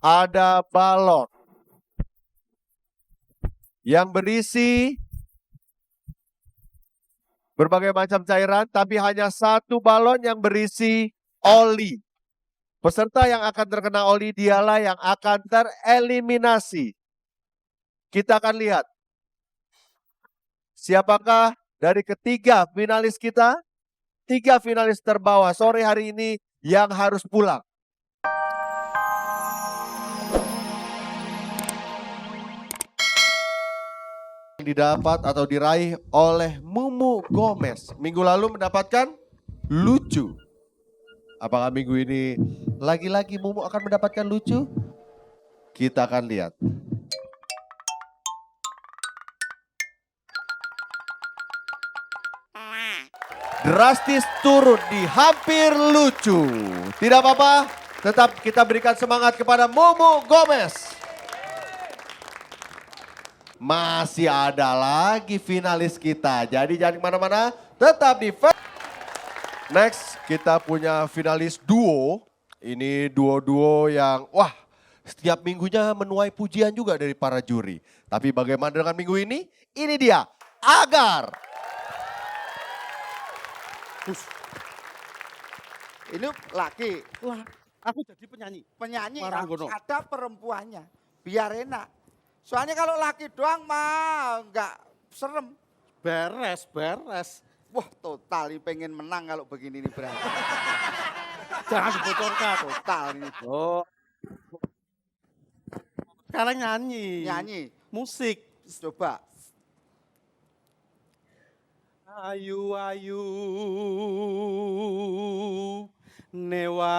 ada balon yang berisi berbagai macam cairan, tapi hanya satu balon yang berisi oli. Peserta yang akan terkena oli dialah yang akan tereliminasi. Kita akan lihat siapakah dari ketiga finalis kita, 3 finalis terbawah sore hari ini yang harus pulang. Didapat atau diraih oleh Mumu Gomez. Minggu lalu mendapatkan lucu. Apakah minggu ini lagi-lagi Mumu akan mendapatkan lucu? Kita akan lihat. Drastis turun di hampir lucu. Tidak apa-apa, tetap kita berikan semangat kepada Mumu Gomez. Masih ada lagi finalis kita, jadi jangan kemana-mana, tetap di Next kita punya finalis duo. Ini duo-duo yang wah setiap minggunya menuai pujian juga dari para juri. Tapi bagaimana dengan minggu ini? Ini dia, Agar. Ini laki. Wah, aku jadi penyanyi. Penyanyi Maranggono. ada perempuannya. Biar enak. Soalnya kalau laki doang mah enggak serem. Beres. Wah total ini pengen menang kalau begini nih berarti. Jangan dibocorkan. Total ini. Oh. Sekarang nyanyi. Nyanyi. Musik. Coba. Ayu newa.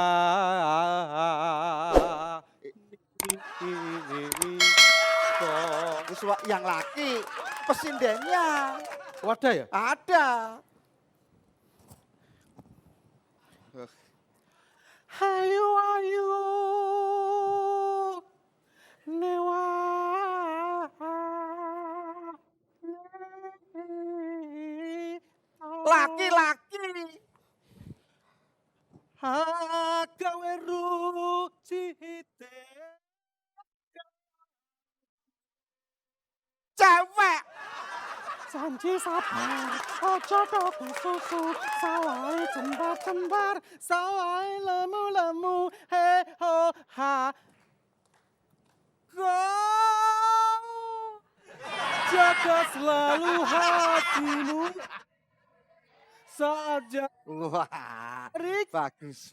Yang laki pesindennya. Wadah ya? Ada. Ayu newa. Laki-laki. Gawe rucite. Cewek. Janji sabar, ojo doku susu, sawai jembar-jembar, sawai lemu-lemu, he ho ha. Kau jaga selalu hatimu saja. Wah. Rik, Bagus.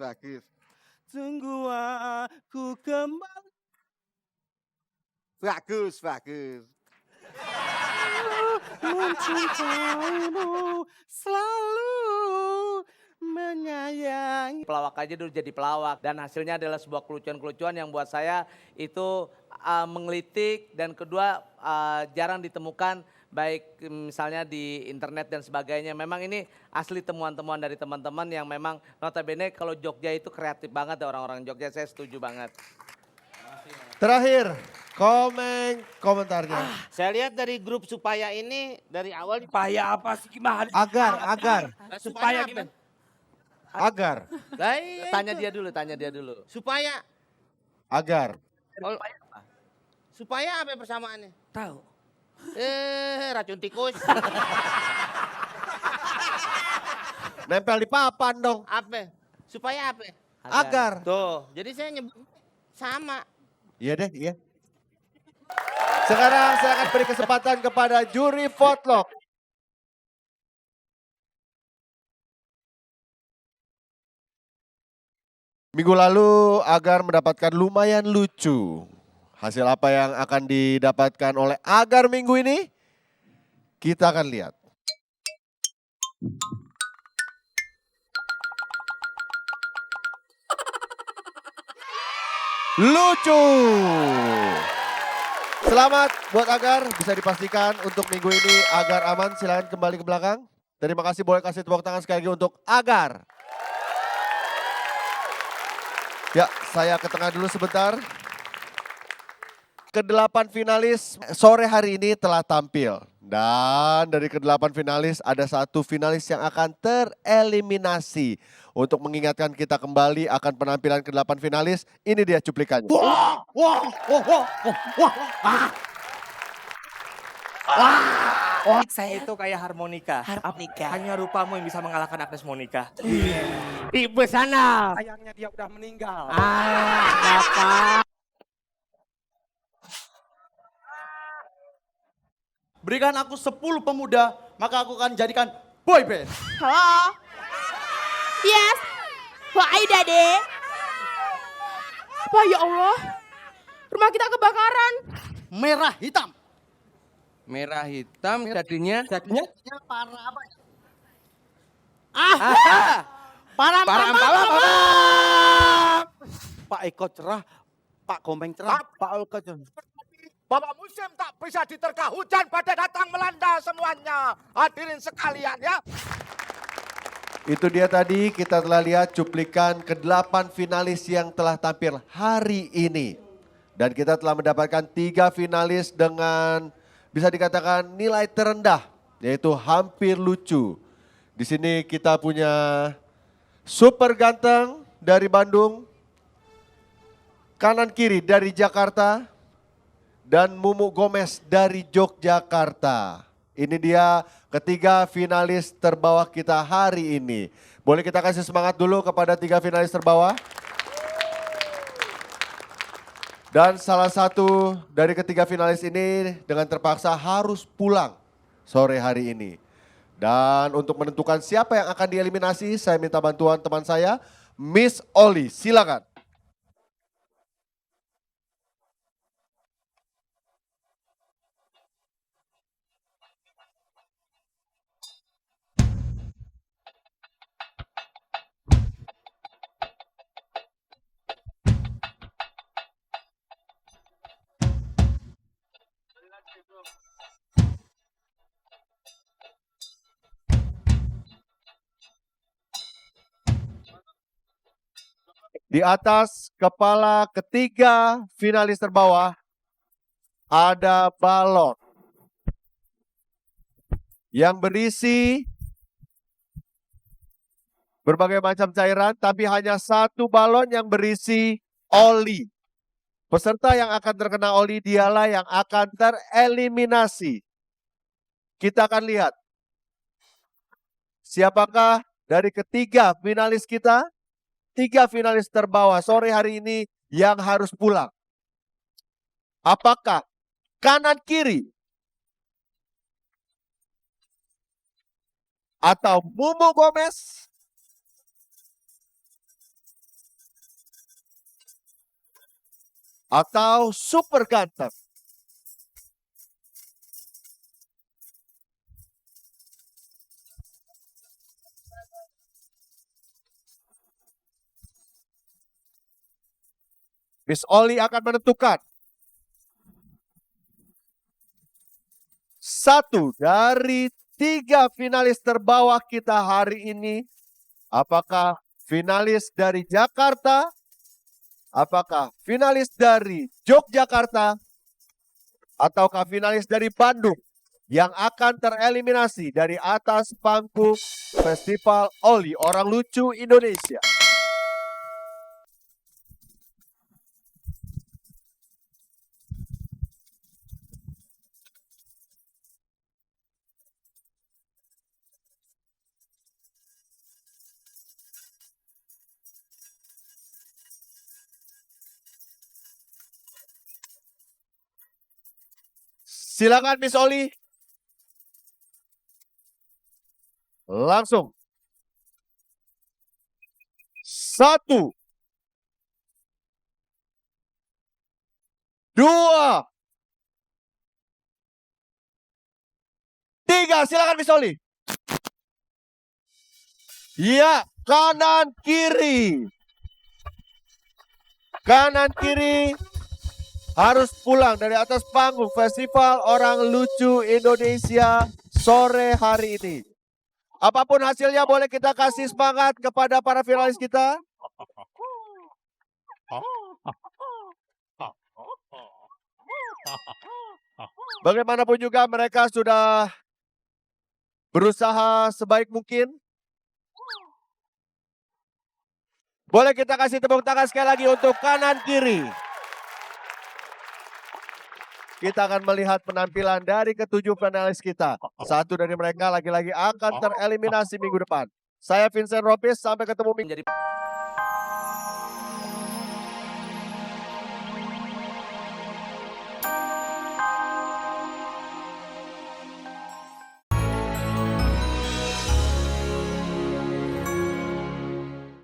tunggu aku kembali. Bagus. Mencintaimu selalu menyayangi. Pelawak aja dulu jadi pelawak dan hasilnya adalah sebuah kelucuan-kelucuan yang buat saya itu menggelitik dan kedua jarang ditemukan baik misalnya di internet dan sebagainya. Memang ini asli temuan-temuan dari teman-teman yang memang notabene kalau Jogja itu kreatif banget ya orang-orang Jogja, saya setuju banget. Terakhir, komentarnya. Saya lihat dari grup Supaya ini dari awal Supaya apa sih gimana? Agar. supaya gimana? Agar. Tanya dia dulu. Supaya Agar. supaya apa persamaannya? Tahu. Racun tikus. Nempel di papan dong. Apa? Supaya apa? Agar. Tuh, jadi saya nyebut sama. Iya deh, iya. Sekarang saya akan beri kesempatan kepada juri votlog. Minggu lalu Agar mendapatkan lumayan lucu. Hasil apa yang akan didapatkan oleh Agar minggu ini? Kita akan lihat. Lucu. Selamat buat Agar, bisa dipastikan untuk minggu ini Agar aman. Silakan kembali ke belakang. Terima kasih, boleh kasih tepuk tangan sekali lagi untuk Agar. Ya, saya ke tengah dulu sebentar. Ke-8 finalis sore hari ini telah tampil. Dan dari ke-8 finalis ada satu finalis yang akan tereliminasi. Untuk mengingatkan kita kembali akan penampilan ke-8 finalis, ini dia cuplikannya. Saya itu kayak harmonika. Harmonika. Hanya rupamu yang bisa mengalahkan Agnes Monica. Tipe sana. Sayangnya dia udah meninggal. Berikan aku 10 pemuda, maka aku akan jadikan boy band. Halo? Yes? Wah, Aida deh. Wah, ya Allah. Rumah kita kebakaran. Merah hitam. Merah hitam jadinya. Para apa? Para Pak Eko cerah, Pak Komeng cerah, Pak Eko cerah. Bapak musim tak bisa diterka, hujan badai datang melanda semuanya. Hadirin sekalian ya. Itu dia tadi kita telah lihat cuplikan ke-8 finalis yang telah tampil hari ini. Dan kita telah mendapatkan 3 finalis dengan bisa dikatakan nilai terendah, yaitu hampir lucu. Di sini kita punya super ganteng dari Bandung, kanan kiri dari Jakarta, dan Mumu Gomez dari Yogyakarta. Ini dia ketiga finalis terbawah kita hari ini. Boleh kita kasih semangat dulu kepada 3 finalis terbawah. Dan salah satu dari ketiga finalis ini dengan terpaksa harus pulang sore hari ini. Dan untuk menentukan siapa yang akan dieliminasi, saya minta bantuan teman saya, Miss Oli, silakan. Di atas kepala ketiga finalis terbawah ada balon yang berisi berbagai macam cairan, tapi hanya satu balon yang berisi oli. Peserta yang akan terkena oli dialah yang akan tereliminasi. Kita akan lihat siapakah dari ketiga finalis kita, 3 finalis terbawah sore hari ini yang harus pulang. Apakah kanan kiri atau Mumu Gomez atau super ganteng? Miss Oli akan menentukan satu dari 3 finalis terbawah kita hari ini. Apakah finalis dari Jakarta? Apakah finalis dari Yogyakarta? Ataukah finalis dari Bandung yang akan tereliminasi dari atas panggung Festival Oli Orang Lucu Indonesia? Silakan Miss Oli. Langsung. 1, 2, 3. Silakan Miss Oli. Ya, kanan kiri. Kanan kiri harus pulang dari atas panggung Festival Orang Lucu Indonesia sore hari ini. Apapun hasilnya boleh kita kasih semangat kepada para finalis kita. Bagaimanapun juga mereka sudah berusaha sebaik mungkin. Boleh kita kasih tepuk tangan sekali lagi untuk kanan kiri. Kita akan melihat penampilan dari ketujuh finalis kita. Satu dari mereka lagi-lagi akan tereliminasi minggu depan. Saya Vincent Ropis, sampai ketemu minggu Menjadi